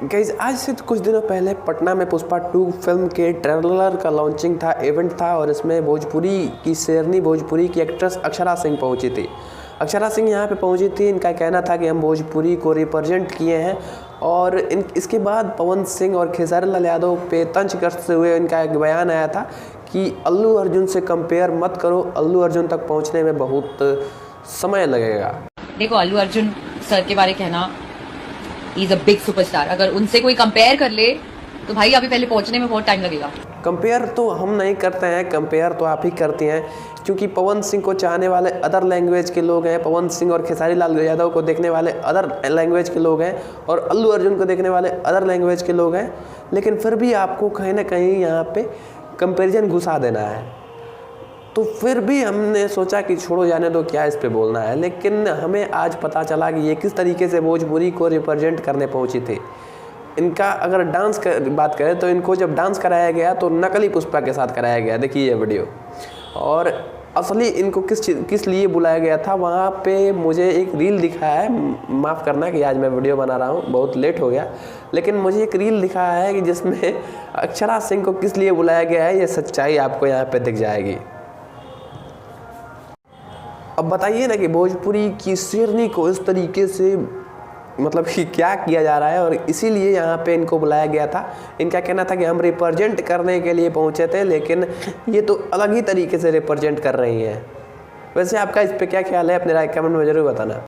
Guys आज से कुछ दिनों पहले पटना में पुष्पा 2 फिल्म के ट्रेलर का लॉन्चिंग था, इवेंट था और इसमें भोजपुरी की शेरनी भोजपुरी की एक्ट्रेस अक्षरा सिंह पहुंची थी। अक्षरा सिंह यहाँ पे पहुंची थी। इनका कहना था कि हम भोजपुरी को रिप्रेजेंट किए हैं और इसके बाद पवन सिंह और खेसारी लाल यादव पे तंज कसते हुए इनका एक बयान आया था कि अल्लू अर्जुन से कंपेयर मत करो, अल्लू अर्जुन तक पहुँचने में बहुत समय लगेगा। देखो, अल्लू अर्जुन सर के बारे कहना इज अ बिग सुपरस्टार, अगर उनसे कोई कंपेयर कर ले तो भाई अभी पहले पहुंचने में बहुत टाइम लगेगा। कंपेयर तो हम नहीं करते हैं, कंपेयर तो आप ही करती हैं, क्योंकि पवन सिंह को चाहने वाले अदर लैंग्वेज के लोग हैं, पवन सिंह और खेसारी लाल यादव को देखने वाले अदर लैंग्वेज के लोग हैं और अल्लू अर्जुन को देखने वाले अदर लैंग्वेज के लोग हैं। लेकिन फिर भी आपको कहीं ना कहीं यहाँ पे कंपैरिजन घुसा देना है, तो फिर भी हमने सोचा कि छोड़ो, जाने दो, क्या इस पे बोलना है। लेकिन हमें आज पता चला कि ये किस तरीके से भोजपुरी को रिप्रेजेंट करने पहुंची थी। इनका अगर डांस बात करें तो इनको जब डांस कराया गया तो नकली पुष्पा के साथ कराया गया, देखिए ये वीडियो। और असली इनको किस लिए बुलाया गया था, वहाँ पे मुझे एक रील दिखा है, माफ़ करना कि आज मैं वीडियो बना रहा हूँ, बहुत लेट हो गया, लेकिन मुझे एक रील दिखा है कि जिसमें अक्षरा सिंह को किस लिए बुलाया गया है, ये सच्चाई आपको यहाँ पर दिख जाएगी। अब बताइए ना कि भोजपुरी की शेरनी को इस तरीके से मतलब कि क्या किया जा रहा है, और इसीलिए यहाँ पे इनको बुलाया गया था। इनका कहना था कि हम रिप्रेजेंट करने के लिए पहुँचे थे, लेकिन ये तो अलग ही तरीके से रिप्रेजेंट कर रही हैं। वैसे आपका इस पे क्या ख्याल है, अपने राय कमेंट में ज़रूर बताना।